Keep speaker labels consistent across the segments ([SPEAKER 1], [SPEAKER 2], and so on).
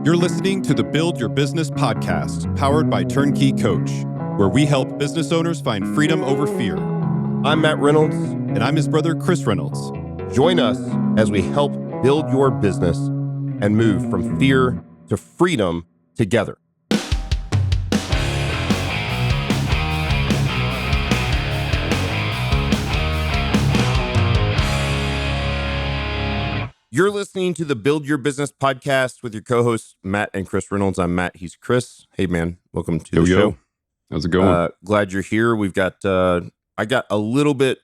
[SPEAKER 1] You're listening to the Build Your Business podcast, powered by Turnkey Coach, where we help business owners find freedom over fear.
[SPEAKER 2] I'm Matt Reynolds.
[SPEAKER 1] And I'm his brother, Chris Reynolds.
[SPEAKER 2] Join us as we help build your business and move from fear to freedom together. You're listening to the Build Your Business podcast with your co-hosts, Matt and Chris Reynolds. I'm Matt. He's Chris. Hey, man. Welcome to the show.
[SPEAKER 1] How's it going?
[SPEAKER 2] Glad you're here. We've got, I got a little bit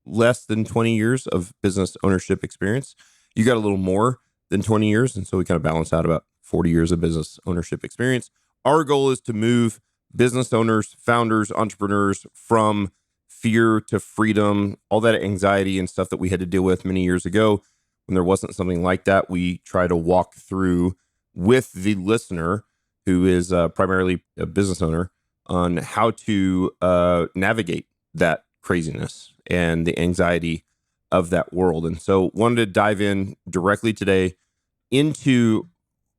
[SPEAKER 2] less than 20 years of business ownership experience. You got a little more than 20 years. And so we kind of balance out about 40 years of business ownership experience. Our goal is to move business owners, founders, entrepreneurs from fear to freedom, all that anxiety and stuff that we had to deal with many years ago. When there wasn't something like that, we try to walk through with the listener, who is primarily a business owner, on how to navigate that craziness and the anxiety of that world. And so wanted to dive in directly today into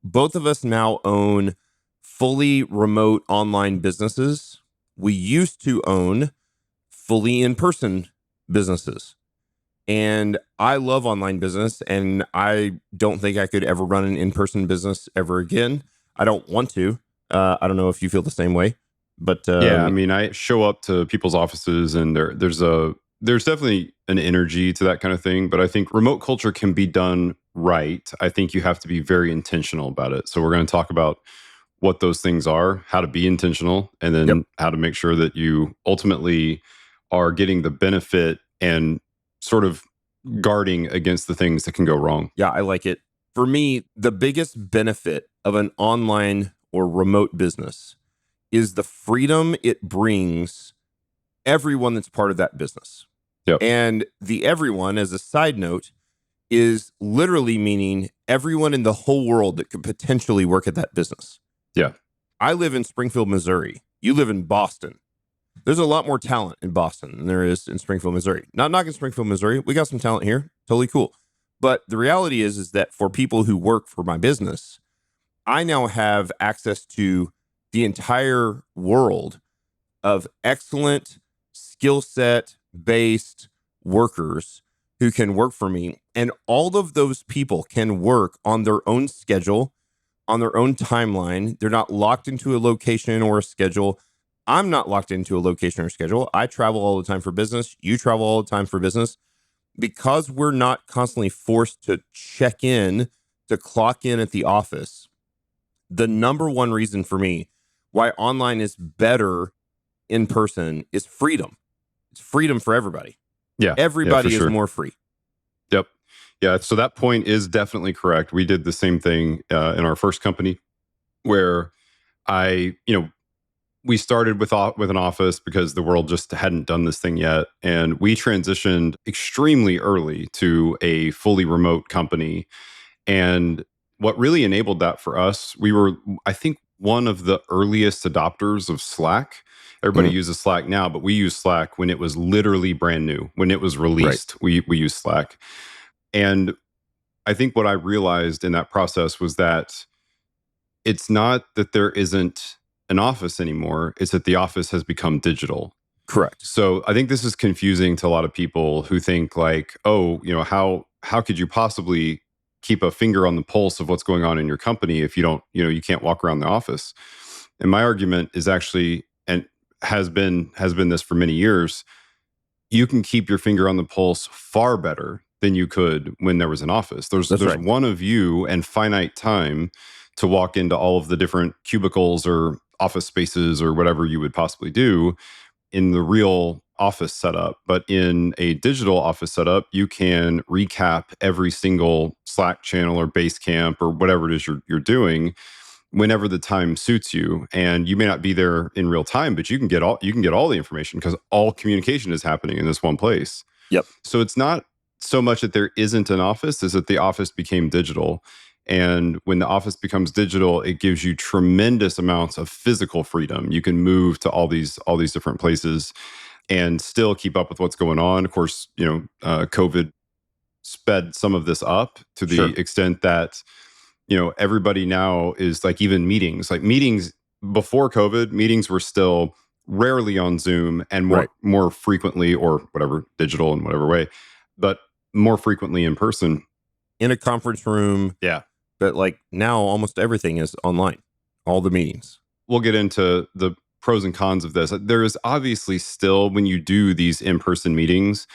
[SPEAKER 2] both of us now own fully remote online businesses. We used to own fully in-person businesses. And I love online business, and I don't think I could ever run an in-person business ever again. I don't want to. I don't know if you feel the same way, but
[SPEAKER 3] yeah, I mean, I show up to people's offices, and there's definitely an energy to that kind of thing. But I think remote culture can be done right. I think you have to be very intentional about it. So we're going to talk about what those things are, how to be intentional, and then how to make sure that you ultimately are getting the benefit and sort of guarding against the things that can go wrong.
[SPEAKER 2] Yeah, I like it. For me, the biggest benefit of an online or remote business is the freedom it brings everyone that's part of that business.
[SPEAKER 3] Yep.
[SPEAKER 2] And the everyone, as a side note, is literally meaning everyone in the whole world that could potentially work at that business.
[SPEAKER 3] Yeah.
[SPEAKER 2] I live in Springfield, Missouri. You live in Boston. There's a lot more talent in Boston than there is in Springfield, Missouri. Not knocking Springfield, Missouri. We got some talent here. Totally cool. But the reality is that for people who work for my business, I now have access to the entire world of excellent skill set based workers who can work for me. And all of those people can work on their own schedule, on their own timeline. They're not locked into a location or a schedule. I'm not locked into a location or schedule. I travel all the time for business. You travel all the time for business. Because we're not constantly forced to check in, to clock in at the office, the number one reason for me why online is better in person is freedom. It's freedom for everybody.
[SPEAKER 3] Yeah.
[SPEAKER 2] Everybody
[SPEAKER 3] is
[SPEAKER 2] more free.
[SPEAKER 3] Yep. Yeah. So that point is definitely correct. We did the same thing in our first company where we started with an office because the world just hadn't done this thing yet. And we transitioned extremely early to a fully remote company. And what really enabled that for us, we were, I think, one of the earliest adopters of Slack. Everybody uses Slack now, but we used Slack when it was literally brand new. When it was released, we used Slack. And I think what I realized in that process was that it's not that there isn't an office anymore, it's that the office has become digital.
[SPEAKER 2] Correct.
[SPEAKER 3] So I think this is confusing to a lot of people who think like, oh, how could you possibly keep a finger on the pulse of what's going on in your company if you don't, you can't walk around the office? And my argument is actually, and has been this for many years, you can keep your finger on the pulse far better than you could when there was an office. There's
[SPEAKER 2] right.
[SPEAKER 3] one of you and finite time to walk into all of the different cubicles or office spaces or whatever you would possibly do in the real office setup. But in a digital office setup, you can recap every single Slack channel or Basecamp or whatever it is you're doing whenever the time suits you. And you may not be there in real time, but you can get all the information because all communication is happening in this one place.
[SPEAKER 2] Yep.
[SPEAKER 3] So it's not so much that there isn't an office, is that the office became digital. And when the office becomes digital, it gives you tremendous amounts of physical freedom. You can move to all these different places and still keep up with what's going on. Of course, COVID sped some of this up to the extent that everybody now is like, even meetings before COVID, meetings were still rarely on Zoom and more
[SPEAKER 2] Right.
[SPEAKER 3] more frequently, or whatever, digital in whatever way, but more frequently in person.
[SPEAKER 2] In a conference room.
[SPEAKER 3] Yeah.
[SPEAKER 2] But like now almost everything is online, all the meetings.
[SPEAKER 3] We'll get into the pros and cons of this. There is obviously still, when you do these in-person meetings,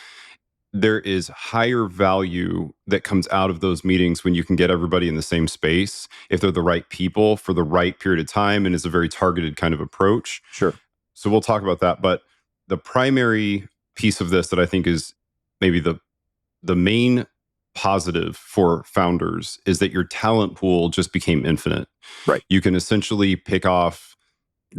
[SPEAKER 3] there is higher value that comes out of those meetings when you can get everybody in the same space, if they're the right people for the right period of time and is a very targeted kind of approach.
[SPEAKER 2] Sure.
[SPEAKER 3] So we'll talk about that. But the primary piece of this that I think is maybe the main positive for founders is that your talent pool just became infinite.
[SPEAKER 2] Right.
[SPEAKER 3] You can essentially pick off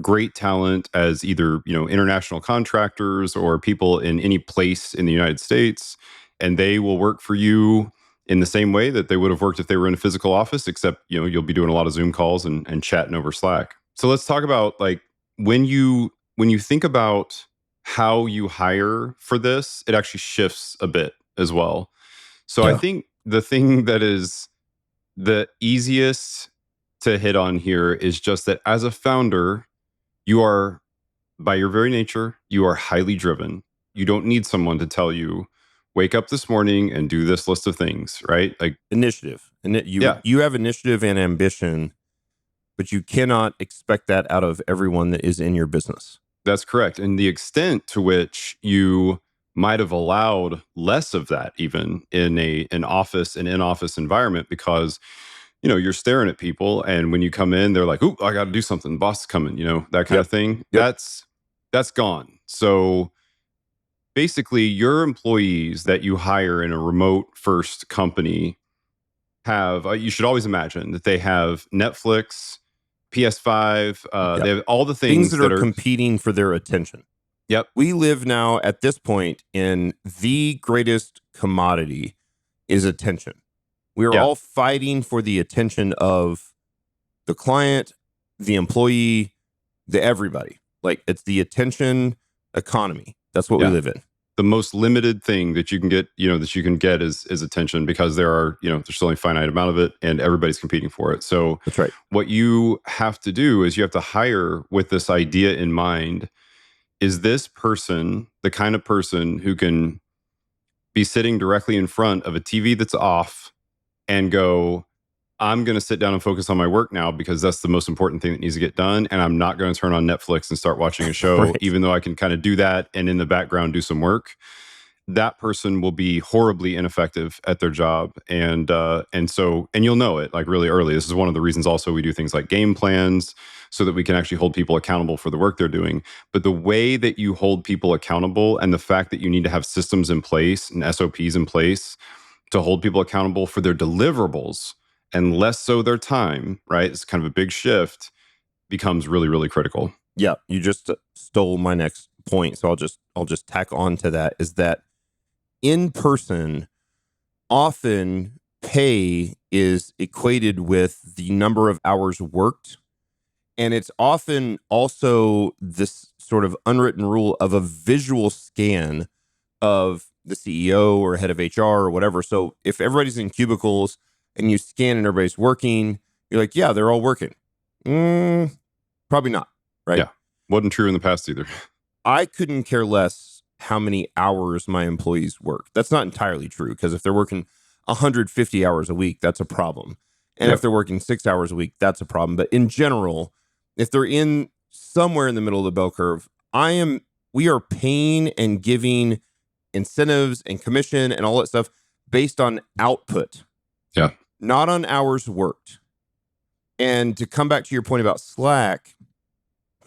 [SPEAKER 3] great talent as either, international contractors or people in any place in the United States, and they will work for you in the same way that they would have worked if they were in a physical office, except, you'll be doing a lot of Zoom calls and chatting over Slack. So let's talk about, like, when you think about how you hire for this, it actually shifts a bit as well. So I think the thing that is the easiest to hit on here is just that as a founder, you are, by your very nature, you are highly driven. You don't need someone to tell you, wake up this morning and do this list of things, right? Like
[SPEAKER 2] initiative. And you have initiative and ambition, but you cannot expect that out of everyone that is in your business.
[SPEAKER 3] That's correct. And the extent to which you might have allowed less of that even in an in-office environment, because you're staring at people, and when you come in, they're like, "Ooh, I got to do something. The boss is coming," that kind of thing.
[SPEAKER 2] Yep.
[SPEAKER 3] That's gone. So basically, your employees that you hire in a remote first company have, you should always imagine that they have Netflix, PS5, they have all the things
[SPEAKER 2] that are competing for their attention.
[SPEAKER 3] Yep.
[SPEAKER 2] We live now at this point in the greatest commodity is attention. We are all fighting for the attention of the client, the employee, the everybody. Like, it's the attention economy. That's what we live in.
[SPEAKER 3] The most limited thing that you can get, is attention, because there's only a finite amount of it and everybody's competing for it. So
[SPEAKER 2] that's right.
[SPEAKER 3] What you have to do is you have to hire with this idea in mind. Is this person the kind of person who can be sitting directly in front of a TV that's off and go, I'm going to sit down and focus on my work now, because that's the most important thing that needs to get done. And I'm not going to turn on Netflix and start watching a show,
[SPEAKER 2] right.
[SPEAKER 3] Even though I can kind of do that and in the background do some work. That person will be horribly ineffective at their job. And you'll know it like really early. This is one of the reasons also we do things like game plans, so that we can actually hold people accountable for the work they're doing. But the way that you hold people accountable, and the fact that you need to have systems in place and SOPs in place to hold people accountable for their deliverables and less so their time, right? It's kind of a big shift, becomes really, really critical.
[SPEAKER 2] Yeah, you just stole my next point. So I'll just tack on to that, is that in person, often pay is equated with the number of hours worked. And it's often also this sort of unwritten rule of a visual scan of the CEO or head of HR or whatever. So if everybody's in cubicles and you scan and everybody's working, you're like, yeah, they're all working. Probably not, right?
[SPEAKER 3] Yeah, wasn't true in the past either.
[SPEAKER 2] I couldn't care less how many hours my employees work. That's not entirely true, because if they're working 150 hours a week, that's a problem. And if they're working 6 hours a week, that's a problem. But in general, if they're in somewhere in the middle of the bell curve, we are paying and giving incentives and commission and all that stuff based on output.
[SPEAKER 3] Yeah.
[SPEAKER 2] Not on hours worked. And to come back to your point about Slack,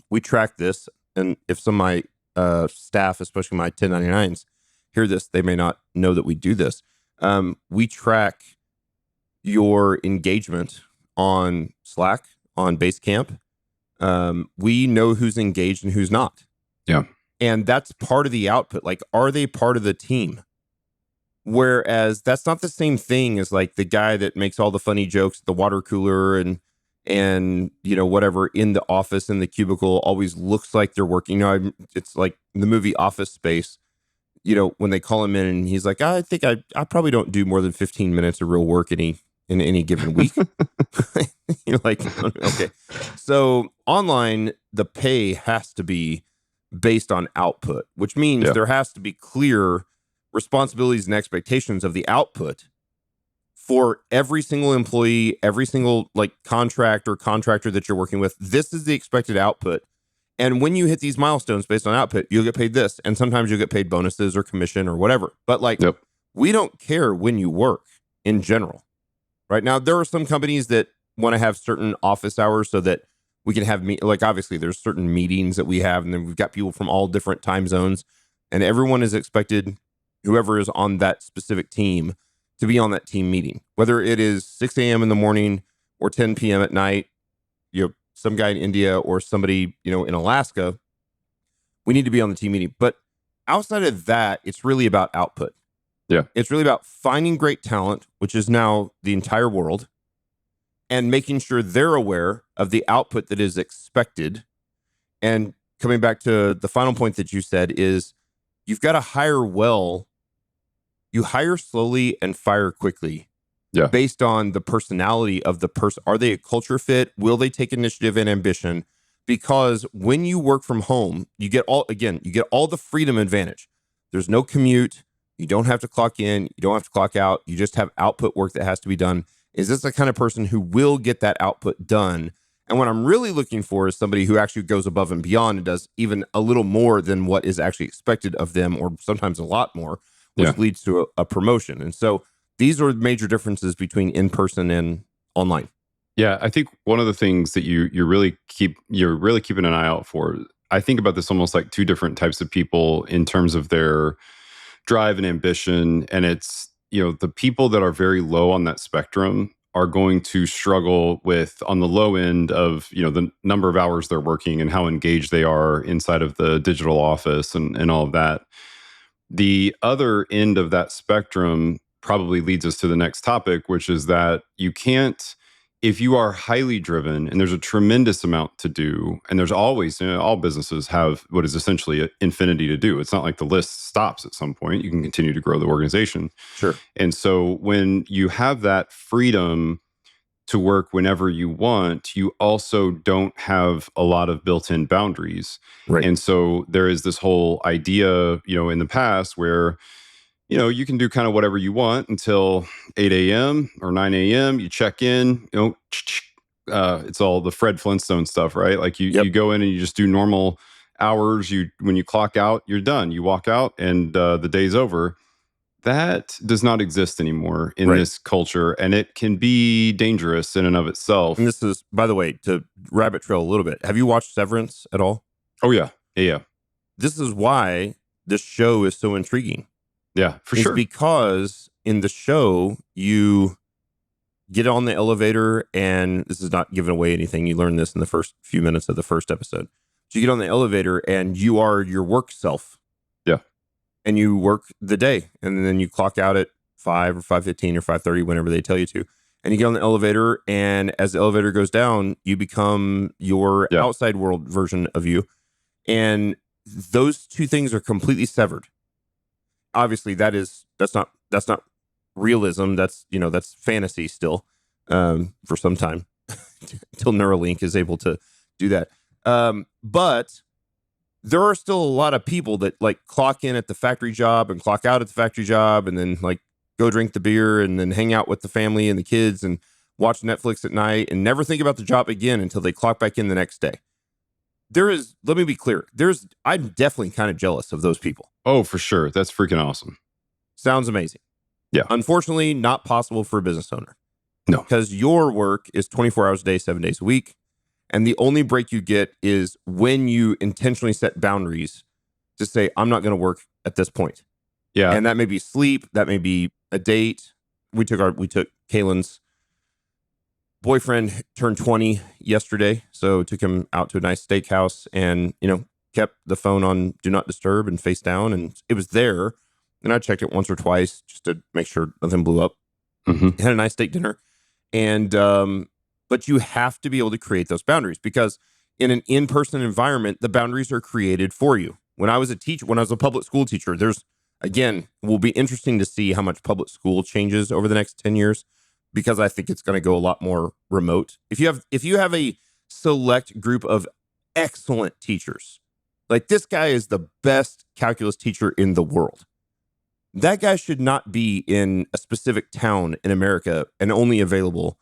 [SPEAKER 2] we track this. And if some of my staff, especially my 1099s, hear this, they may not know that we do this. We track your engagement on Slack, on Basecamp. We know who's engaged and who's not.
[SPEAKER 3] Yeah.
[SPEAKER 2] And that's part of the output. Like, are they part of the team? Whereas that's not the same thing as like the guy that makes all the funny jokes at the water cooler and whatever in the office in the cubicle always looks like they're working. It's like the movie Office Space. When they call him in and he's like, I think I probably don't do more than 15 minutes of real work, and he in any given week. You're like, okay. So online, the pay has to be based on output, which means there has to be clear responsibilities and expectations of the output for every single employee, every single like contractor that you're working with. This is the expected output. And when you hit these milestones based on output, you'll get paid this. And sometimes you'll get paid bonuses or commission or whatever. But like, we don't care when you work in general. Right now, there are some companies that want to have certain office hours so that we can have, like, obviously there's certain meetings that we have, and then we've got people from all different time zones, and everyone is expected, whoever is on that specific team, to be on that team meeting, whether it is 6 a.m. in the morning or 10 p.m. at night, some guy in India or somebody, in Alaska, we need to be on the team meeting. But outside of that, it's really about output.
[SPEAKER 3] Yeah.
[SPEAKER 2] It's really about finding great talent, which is now the entire world, and making sure they're aware of the output that is expected. And coming back to the final point that you said is you've got to hire well. You hire slowly and fire quickly.
[SPEAKER 3] Yeah.
[SPEAKER 2] Based on the personality of the person. Are they a culture fit? Will they take initiative and ambition? Because when you work from home, you get all the freedom advantage. There's no commute. You don't have to clock in. You don't have to clock out. You just have output work that has to be done. Is this the kind of person who will get that output done? And what I'm really looking for is somebody who actually goes above and beyond and does even a little more than what is actually expected of them, or sometimes a lot more, which leads to a promotion. And so these are major differences between in-person and online.
[SPEAKER 3] Yeah, I think one of the things that you're really keeping an eye out for, I think about this almost like two different types of people in terms of their drive and ambition. And it's, the people that are very low on that spectrum are going to struggle with, on the low end of, the number of hours they're working and how engaged they are inside of the digital office and all of that. The other end of that spectrum probably leads us to the next topic, which is that you can't, if you are highly driven and there's a tremendous amount to do, and there's always, all businesses have what is essentially an infinity to do. It's not like the list stops at some point. You can continue to grow the organization.
[SPEAKER 2] Sure.
[SPEAKER 3] And so when you have that freedom to work whenever you want, you also don't have a lot of built-in boundaries.
[SPEAKER 2] Right.
[SPEAKER 3] And so there is this whole idea, in the past where, you can do kind of whatever you want until 8 a.m. or 9 a.m. You check in, it's all the Fred Flintstone stuff, right? Like you go in and you just do normal hours. When you clock out, you're done. You walk out and the day's over. That does not exist anymore in this culture, and it can be dangerous in and of itself.
[SPEAKER 2] And this is, by the way, to rabbit trail a little bit. Have you watched Severance at all?
[SPEAKER 3] Oh, yeah. Yeah.
[SPEAKER 2] This is why this show is so intriguing.
[SPEAKER 3] Yeah, for sure.
[SPEAKER 2] Because in the show, you get on the elevator, and this is not giving away anything. You learn this in the first few minutes of the first episode. So you get on the elevator, and you are your work self.
[SPEAKER 3] Yeah.
[SPEAKER 2] And you work the day, and then you clock out at 5 or 5:15 or 5:30, whenever they tell you to. And you get on the elevator, and as the elevator goes down, you become your outside world version of you. And those two things are completely severed. Obviously, that's not realism. That's fantasy still, for some time until Neuralink is able to do that. But there are still a lot of people that like clock in at the factory job and clock out at the factory job, and then like go drink the beer and then hang out with the family and the kids and watch Netflix at night and never think about the job again until they clock back in the next day. Let me be clear. I'm definitely kind of jealous of those people.
[SPEAKER 3] Oh, for sure. That's freaking awesome.
[SPEAKER 2] Sounds amazing.
[SPEAKER 3] Yeah.
[SPEAKER 2] Unfortunately, not possible for a business owner.
[SPEAKER 3] No.
[SPEAKER 2] Because your work is 24 hours a day, 7 days a week. And the only break you get is when you intentionally set boundaries to say, I'm not going to work at this point.
[SPEAKER 3] Yeah.
[SPEAKER 2] And that may be sleep. That may be a date. We took Kaylin's boyfriend turned 20 yesterday. So took him out to a nice steakhouse and, kept the phone on do not disturb and face down. And it was there. And I checked it once or twice just to make sure nothing blew up.
[SPEAKER 3] Mm-hmm.
[SPEAKER 2] Had a nice steak dinner. And, but you have to be able to create those boundaries, because in an in-person environment, the boundaries are created for you. When I was a public school teacher, it will be interesting to see how much public school changes over the next 10 years, because I think it's going to go a lot more remote. If you have a select group of excellent teachers, like this guy is the best calculus teacher in the world. That guy should not be in a specific town in America and only available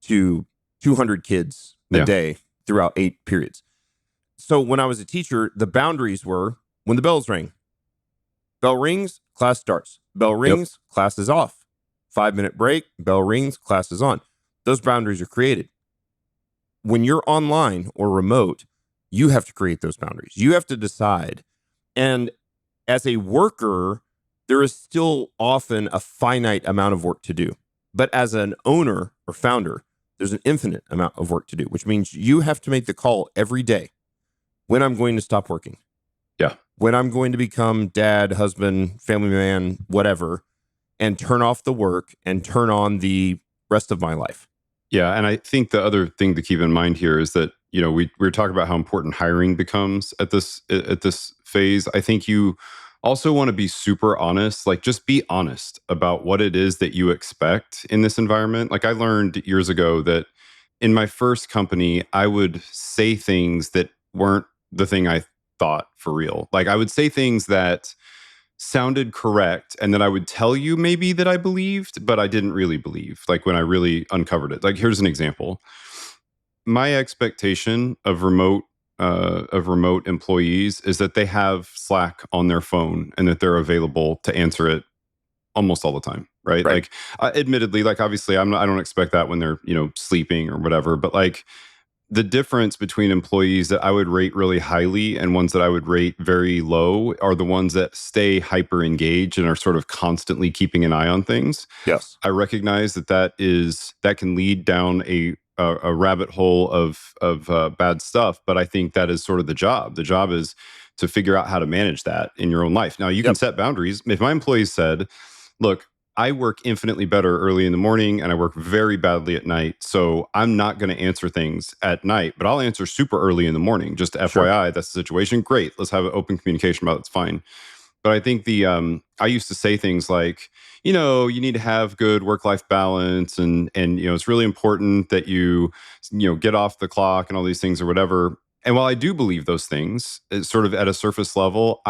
[SPEAKER 2] to 200 kids a day throughout 8 periods. So when I was a teacher, the boundaries were when the bells ring. Bell rings, class starts. Bell rings, class is off. 5-minute break, bell rings, class is on. Those boundaries are created. When you're online or remote, you have to create those boundaries. You have to decide. And as a worker, there is still often a finite amount of work to do. But as an owner or founder, there's an infinite amount of work to do, which means you have to make the call every day when I'm going to stop working.
[SPEAKER 3] Yeah.
[SPEAKER 2] When I'm going to become dad, husband, family man, whatever, and turn off the work and turn on the rest of my life.
[SPEAKER 3] Yeah. And I think the other thing to keep in mind here is that, we were talking about how important hiring becomes at this phase. I think you also want to be super honest, like just be honest about what it is that you expect in this environment. Like I learned years ago that in my first company, I would say things that weren't the thing I thought for real. Like I would say things that sounded correct and that I would tell you maybe that I believed, but I didn't really believe, like when I really uncovered it. Like here's an example. My expectation of remote employees is that they have Slack on their phone and that they're available to answer it almost all the time, right? Like admittedly, like obviously I don't expect that when they're, sleeping or whatever, but like the difference between employees that I would rate really highly and ones that I would rate very low are the ones that stay hyper engaged and are sort of constantly keeping an eye on things.
[SPEAKER 2] Yes.
[SPEAKER 3] I recognize that can lead down a rabbit hole of bad stuff, but I think that is sort of the job. The job is to figure out how to manage that in your own life. Now you can set boundaries. If my employees said, look, I work infinitely better early in the morning and I work very badly at night. So I'm not going to answer things at night, but I'll answer super early in the morning. Just FYI, that's the situation. Great. Let's have an open communication about it. It's fine. But I think I used to say things like, you need to have good work-life balance and it's really important that you get off the clock and all these things or whatever. And while I do believe those things, it's sort of at a surface level,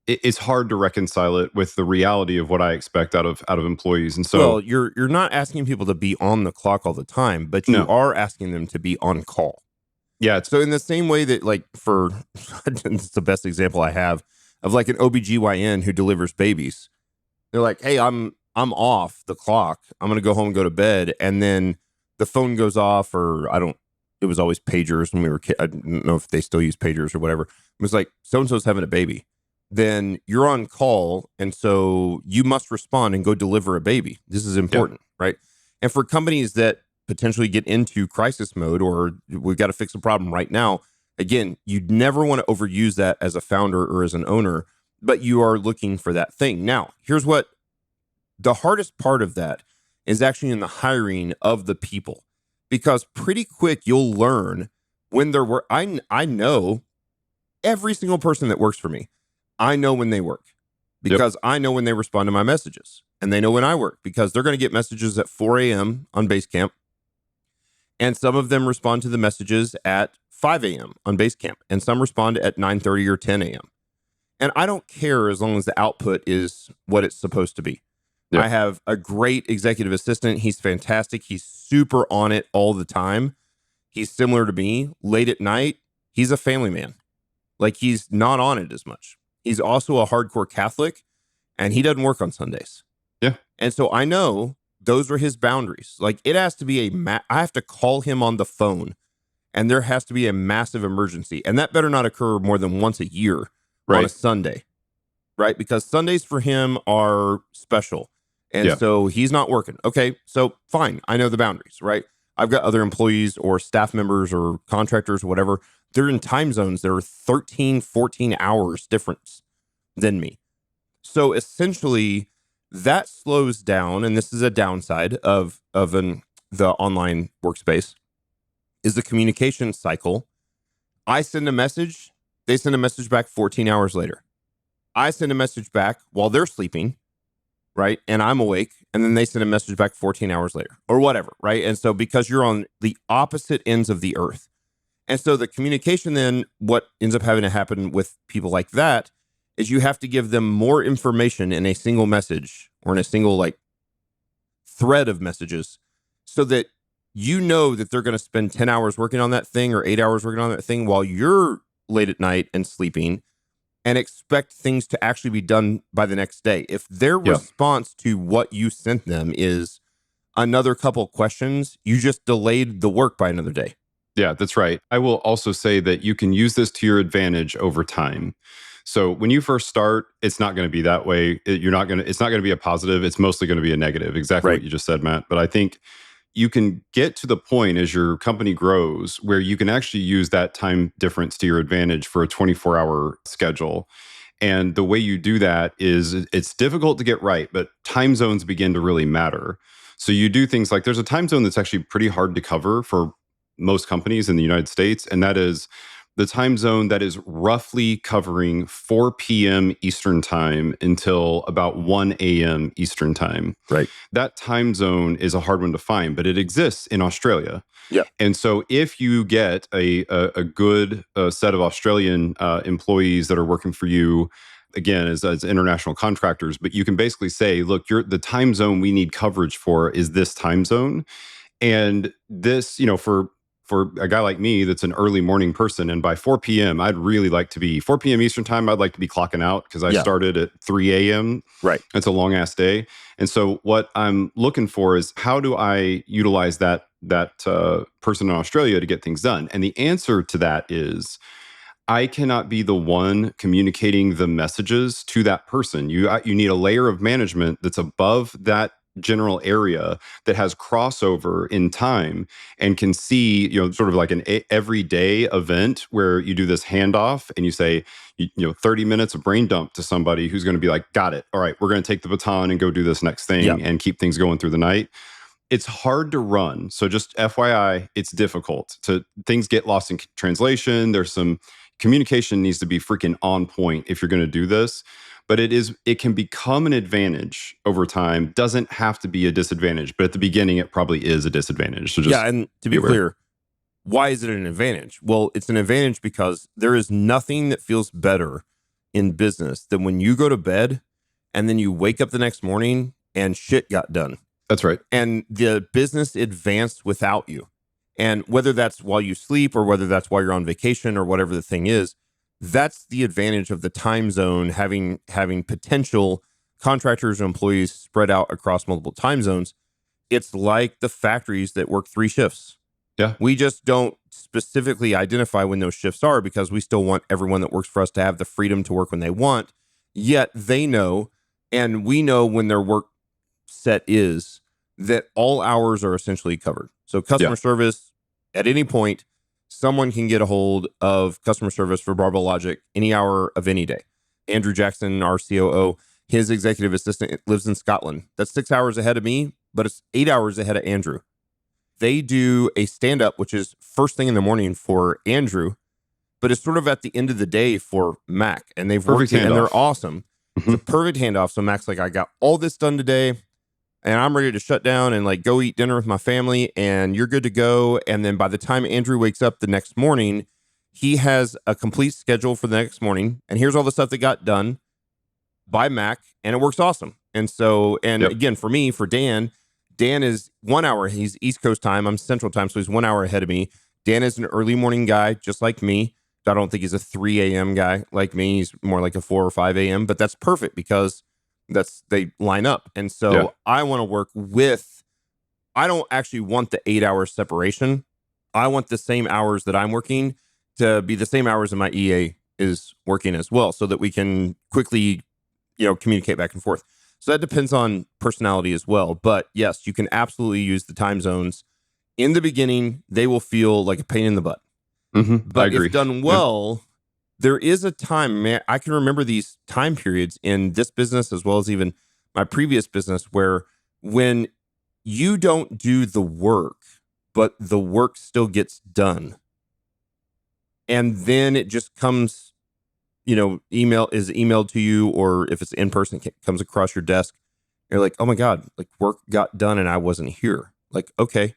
[SPEAKER 3] it's hard to reconcile it with the reality of what I expect out of employees. And so,
[SPEAKER 2] well, you're not asking people to be on the clock all the time, but you are asking them to be on call.
[SPEAKER 3] Yeah.
[SPEAKER 2] So in the same way that it's the best example I have of like an OBGYN who delivers babies. They're like, hey, I'm off the clock. I'm going to go home and go to bed. And then the phone goes off it was always pagers when we were kids. I don't know if they still use pagers or whatever. It was like, so-and-so's having a baby. Then you're on call. And so you must respond and go deliver a baby. This is important, right? And for companies that potentially get into crisis mode or we've got to fix a problem right now, again, you'd never want to overuse that as a founder or as an owner, but you are looking for that thing. Now, here's what the hardest part of that is actually in the hiring of the people, because pretty quick you'll learn when they're work. I know every single person that works for me. I know when they work because I know when they respond to my messages, and they know when I work because they're going to get messages at 4 a.m. on Basecamp. And some of them respond to the messages at 5 a.m. on Basecamp, and some respond at 9:30 or 10 a.m. And I don't care as long as the output is what it's supposed to be. Yep. I have a great executive assistant. He's fantastic. He's super on it all the time. He's similar to me. Late at night, he's a family man. Like, he's not on it as much. He's also a hardcore Catholic, and he doesn't work on Sundays.
[SPEAKER 3] Yeah.
[SPEAKER 2] And so I know those are his boundaries. Like, it has to be I have to call him on the phone, and there has to be a massive emergency. And that better not occur more than once a year on a Sunday, right? Because Sundays for him are special. And so he's not working. Okay, so fine. I know the boundaries, right? I've got other employees or staff members or contractors or whatever. They're in time zones that are 13, 14 hours difference than me. So essentially, that slows down, and this is a downside of the online workspace, is the communication cycle. I send a message, they send a message back 14 hours later. I send a message back while they're sleeping, right? And I'm awake, and then they send a message back 14 hours later or whatever, right? And so because you're on the opposite ends of the earth. And so the communication then, what ends up having to happen with people like that is you have to give them more information in a single message or in a single like thread of messages so that you know that they're going to spend 10 hours working on that thing or 8 hours working on that thing while you're late at night and sleeping, and expect things to actually be done by the next day. If their response to what you sent them is another couple questions, you just delayed the work by another day.
[SPEAKER 3] Yeah, that's right. I will also say that you can use this to your advantage over time. So when you first start, it's not going to be that way. It's not going to be a positive. It's mostly going to be a negative. Exactly what you just said, Matt. But I think you can get to the point as your company grows where you can actually use that time difference to your advantage for a 24-hour schedule. And the way you do that is it's difficult to get right, but time zones begin to really matter. So you do things like there's a time zone that's actually pretty hard to cover for most companies in the United States, and that is the time zone that is roughly covering 4 p.m. Eastern time until about 1 a.m. Eastern time.
[SPEAKER 2] Right.
[SPEAKER 3] That time zone is a hard one to find, but it exists in Australia.
[SPEAKER 2] Yeah.
[SPEAKER 3] And so if you get a good set of Australian employees that are working for you, again, as international contractors, but you can basically say, look, the time zone we need coverage for is this time zone. And this, for a guy like me that's an early morning person, and by 4 p.m., I'd really like to be 4 p.m. Eastern time. I'd like to be clocking out because I started at 3 a.m.
[SPEAKER 2] Right.
[SPEAKER 3] It's a long ass day. And so what I'm looking for is how do I utilize that person in Australia to get things done? And the answer to that is I cannot be the one communicating the messages to that person. You need a layer of management that's above that general area that has crossover in time and can see, sort of like an everyday event where you do this handoff and you say, 30 minutes of brain dump to somebody who's going to be like, got it. All right, we're going to take the baton and go do this next thing and keep things going through the night. It's hard to run. So just FYI, it's difficult. Things get lost in translation. There's some communication needs to be freaking on point if you're going to do this. But it can become an advantage over time. Doesn't have to be a disadvantage, but at the beginning, it probably is a disadvantage. So just
[SPEAKER 2] and to be clear, why is it an advantage? Well, it's an advantage because there is nothing that feels better in business than when you go to bed and then you wake up the next morning and shit got done.
[SPEAKER 3] That's right.
[SPEAKER 2] And the business advanced without you. And whether that's while you sleep or whether that's while you're on vacation or whatever the thing is, that's the advantage of the time zone, having potential contractors and employees spread out across multiple time zones. It's like the factories that work 3 shifts.
[SPEAKER 3] Yeah.
[SPEAKER 2] We just don't specifically identify when those shifts are because we still want everyone that works for us to have the freedom to work when they want. Yet they know, and we know when their work set is, that all hours are essentially covered. So customer service, at any point, someone can get a hold of customer service for Barbell Logic any hour of any day. Andrew Jackson, our COO, his executive assistant lives in Scotland. That's 6 hours ahead of me, but it's 8 hours ahead of Andrew. They do a stand-up, which is first thing in the morning for Andrew, but it's sort of at the end of the day for Mac. And they've worked it, and they're awesome. It's a perfect handoff. So Mac's like, I got all this done today, and I'm ready to shut down and like go eat dinner with my family, and you're good to go. And then by the time Andrew wakes up the next morning, he has a complete schedule for the next morning. And here's all the stuff that got done by Mac, and it works awesome. And so, again, for me, for Dan is 1 hour. He's East Coast time. I'm Central time. So he's 1 hour ahead of me. Dan is an early morning guy, just like me. I don't think he's a 3 a.m. guy like me. He's more like a 4 or 5 a.m. But that's perfect because they line up. And so I want to work I don't actually want the 8 hour separation. I want the same hours that I'm working to be the same hours that my EA is working as well, so that we can quickly, communicate back and forth. So that depends on personality as well. But yes, you can absolutely use the time zones. In the beginning, they will feel like a pain in the butt.
[SPEAKER 3] Mm-hmm.
[SPEAKER 2] But if done well, there is a time, man, I can remember these time periods in this business as well as even my previous business where when you don't do the work, but the work still gets done. And then it just comes, email is emailed to you, or if it's in person, it comes across your desk. You're like, oh my God, like work got done and I wasn't here. Like, okay,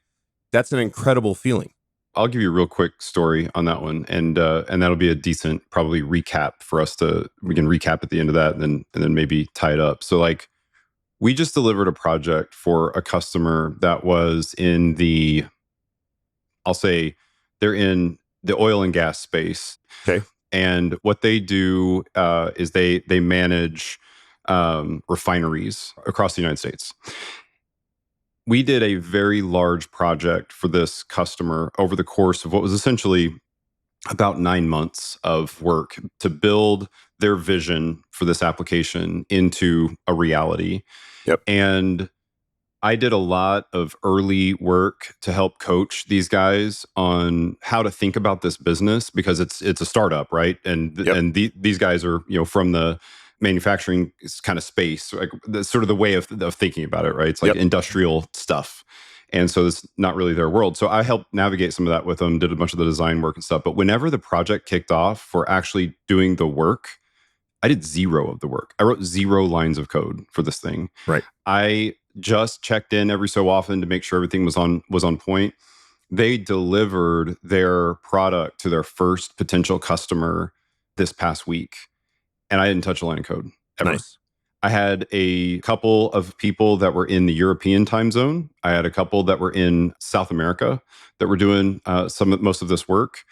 [SPEAKER 2] that's an incredible feeling.
[SPEAKER 3] I'll give you a real quick story on that one, and that'll be a decent probably recap for us to. We can recap at the end of that, and then maybe tie it up. So like, we just delivered a project for a customer that was in the, I'll say, they're in the oil and gas space.
[SPEAKER 2] Okay.
[SPEAKER 3] And what they do is they manage refineries across the United States. We did a very large project for this customer over the course of what was essentially about 9 months of work to build their vision for this application into a reality.
[SPEAKER 2] Yep.
[SPEAKER 3] And I did a lot of early work to help coach these guys on how to think about this business, because it's a startup, right? And these guys are, from the manufacturing kind of space, like sort of the way of thinking about it, right? It's like industrial stuff. And so it's not really their world. So I helped navigate some of that with them, did a bunch of the design work and stuff. But whenever the project kicked off for actually doing the work, I did zero of the work. I wrote 0 lines of code for this thing.
[SPEAKER 2] Right.
[SPEAKER 3] I just checked in every so often to make sure everything was on point. They delivered their product to their first potential customer this past week, and I didn't touch a line of code ever.
[SPEAKER 2] Nice.
[SPEAKER 3] I had a couple of people that were in the European time zone. I had a couple that were in South America that were doing most of this work.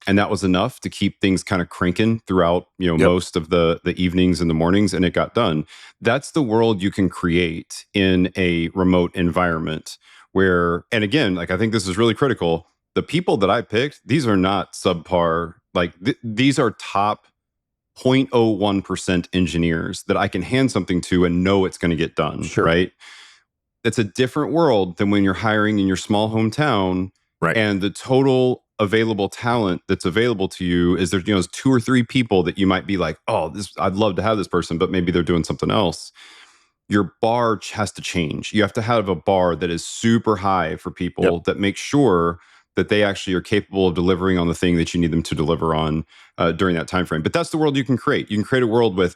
[SPEAKER 3] And that was enough to keep things kind of cranking throughout, most of the evenings and the mornings, and it got done. That's the world you can create in a remote environment where, and again, like I think this is really critical. The people that I picked, these are not subpar, like these are top 0.01% engineers that I can hand something to and know it's going to get done, right? It's a different world than when you're hiring in your small hometown,
[SPEAKER 2] right?
[SPEAKER 3] And the total available talent that's available to you is there's 2 or 3 people that you might be like, oh, I'd love to have this person, but maybe they're doing something else. Your bar has to change. You have to have a bar that is super high for people that make sure that they actually are capable of delivering on the thing that you need them to deliver on during that time frame. But that's the world you can create. You can create a world with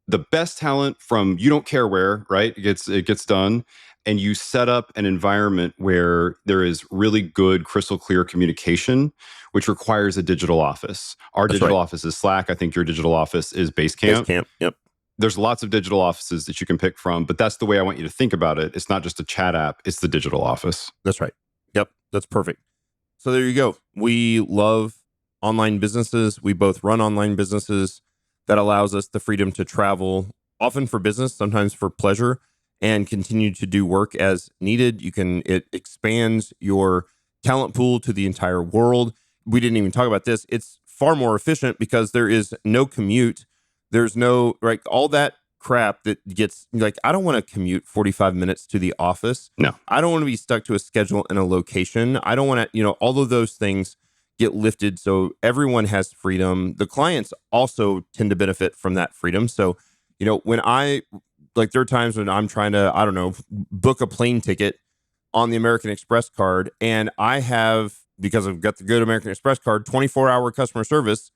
[SPEAKER 3] the best talent from you don't care where, right? It gets done. And you set up an environment where there is really good, crystal clear communication, which requires a digital office. Our digital office is Slack. I think your digital office is Basecamp.
[SPEAKER 2] Basecamp, yep.
[SPEAKER 3] There's lots of digital offices that you can pick from, but that's the way I want you to think about it. It's not just a chat app, it's the digital office.
[SPEAKER 2] That's right. Yep, that's perfect. So there you go. We love online businesses. We both run online businesses. That allows us the freedom to travel, often for business, sometimes for pleasure, and continue to do work as needed. It expands your talent pool to the entire world. We didn't even talk about this. It's far more efficient because there is no commute. There's no, right, all that crap that gets, like, I don't want to commute 45 minutes to the office.
[SPEAKER 3] No.
[SPEAKER 2] I don't want to be stuck to a schedule and a location. I don't want to, all of those things get lifted so everyone has freedom. The clients also tend to benefit from that freedom. So, when there are times when I'm trying to, I don't know, book a plane ticket on the American Express card, and I have, because I've got the good American Express card, 24-hour customer service.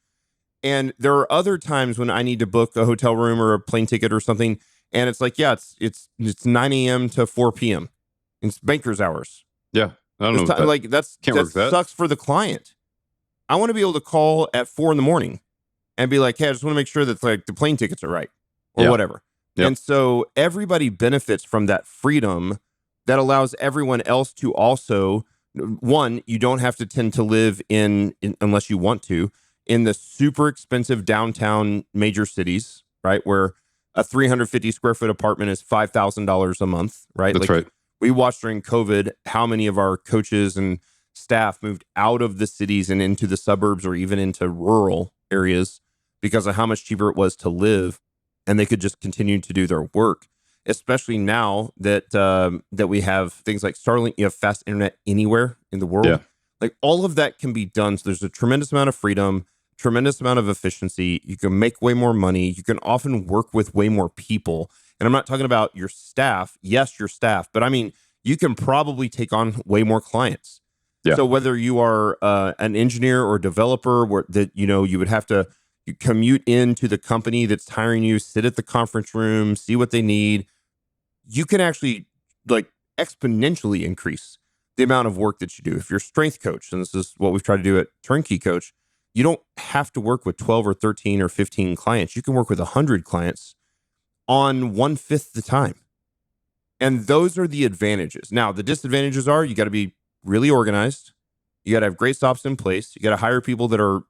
[SPEAKER 2] And there are other times when I need to book a hotel room or a plane ticket or something, and it's like, it's 9 a.m. to 4 p.m. It's banker's hours.
[SPEAKER 3] Yeah, I don't know.
[SPEAKER 2] That sucks for the client. I want to be able to call at 4 a.m. and be like, hey, I just want to make sure that the plane tickets are right or whatever. Yep. And so everybody benefits from that freedom that allows everyone else to also, one, you don't have to tend to live in unless you want to, in the super expensive downtown major cities, right? Where a 350 square foot apartment is $5,000 a month, right?
[SPEAKER 3] That's right.
[SPEAKER 2] We watched during COVID how many of our coaches and staff moved out of the cities and into the suburbs or even into rural areas because of how much cheaper it was to live, and they could just continue to do their work. Especially now that that we have things like Starlink, you have fast internet anywhere in the world.
[SPEAKER 3] Yeah.
[SPEAKER 2] Like all of that can be done. So there's a tremendous amount of freedom, tremendous amount of efficiency. You can make way more money. You can often work with way more people. And I'm not talking about your staff. Yes, your staff, but I mean, you can probably take on way more clients. Yeah. So whether you are an engineer or developer, you would have to commute into the company that's hiring you, sit at the conference room, see what they need, you can actually like exponentially increase the amount of work that you do. If you're a strength coach, and this is what we've tried to do at Turnkey Coach, you don't have to work with 12 or 13 or 15 clients. You can work with 100 clients on 1/5 the time. And those are the advantages. Now, the disadvantages are you got to be really organized. You got to have great stops in place. You got to hire people that are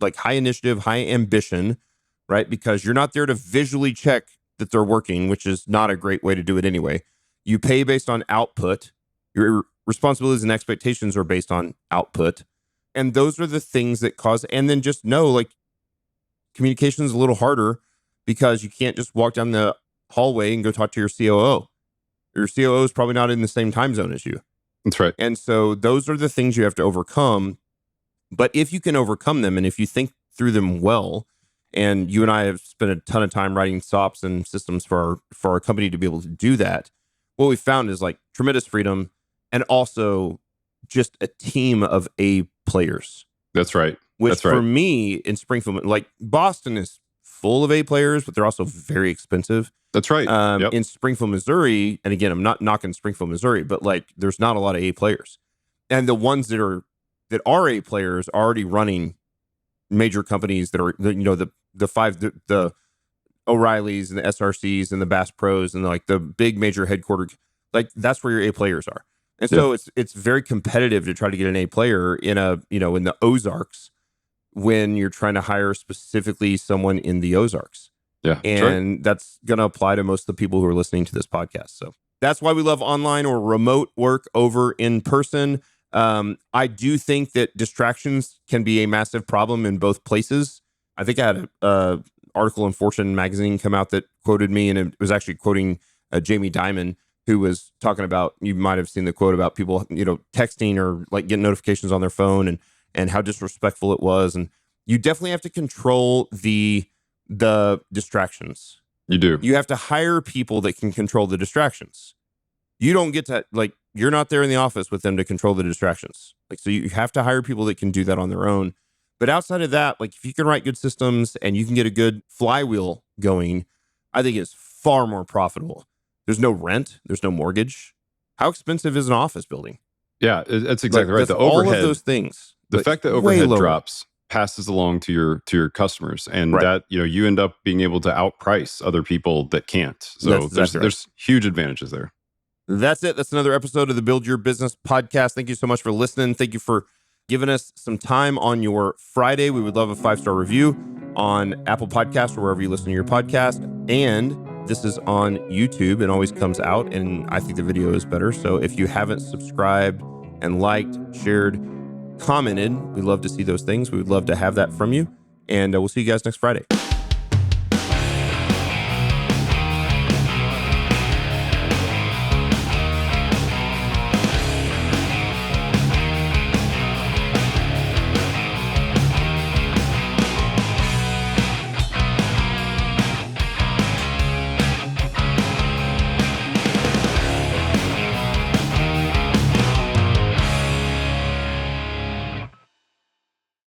[SPEAKER 2] like high initiative, high ambition, right? Because you're not there to visually check that they're working, which is not a great way to do it anyway. You pay based on output. Your responsibilities and expectations are based on output. And those are the things that cause, and then just know like communication is a little harder because you can't just walk down the hallway and go talk to your COO. Your COO is probably not in the same time zone as you.
[SPEAKER 3] That's right.
[SPEAKER 2] And so those are the things you have to overcome. But if you can overcome them and if you think through them well, and you and I have spent a ton of time writing SOPs and systems for our company to be able to do that, what we found is like tremendous freedom and also just a team of A players.
[SPEAKER 3] That's right.
[SPEAKER 2] Which
[SPEAKER 3] That's right.
[SPEAKER 2] for me in Springfield, like Boston is full of A players, but they're also very expensive.
[SPEAKER 3] That's right. Yep.
[SPEAKER 2] In Springfield, Missouri, and again, I'm not knocking Springfield, Missouri, but like there's not a lot of A players. And the ones that are A players are already running major companies that are, you know, the O'Reillys and the SRCs and the Bass Pros and like the big major headquarters, like that's where your A players are. And so it's very competitive to try to get an A player in in the Ozarks when you're trying to hire specifically someone in the Ozarks.
[SPEAKER 3] Yeah.
[SPEAKER 2] And that's going to apply to most of the people who are listening to this podcast. So that's why we love online or remote work over in person. I do think that distractions can be a massive problem in both places. I think I had an article in Fortune magazine come out that quoted me, and it was actually quoting Jamie Dimon, who was talking about, you might have seen the quote about people, texting or like getting notifications on their phone and how disrespectful it was. And you definitely have to control the distractions.
[SPEAKER 3] You do.
[SPEAKER 2] You have to hire people that can control the distractions. You don't get to, like, you're not there in the office with them to control the distractions. Like, so you have to hire people that can do that on their own. But outside of that, like, if you can write good systems and you can get a good flywheel going, I think it's far more profitable. There's no rent. There's no mortgage. How expensive is an office building?
[SPEAKER 3] Yeah, that's exactly right. The
[SPEAKER 2] all
[SPEAKER 3] overhead,
[SPEAKER 2] of those things.
[SPEAKER 3] the fact that overhead drops passes along to your customers, and that you end up being able to outprice other people that can't. So there's huge advantages there.
[SPEAKER 2] That's it. That's another episode of the Build Your Business podcast. Thank you so much for listening. Thank you for giving us some time on your Friday. We would love a 5-star review on Apple Podcasts or wherever you listen to your podcast. And this is on YouTube and always comes out, and I think the video is better. So if you haven't subscribed and liked, shared, commented, we'd love to see those things. We would love to have that from you. And we'll see you guys next Friday.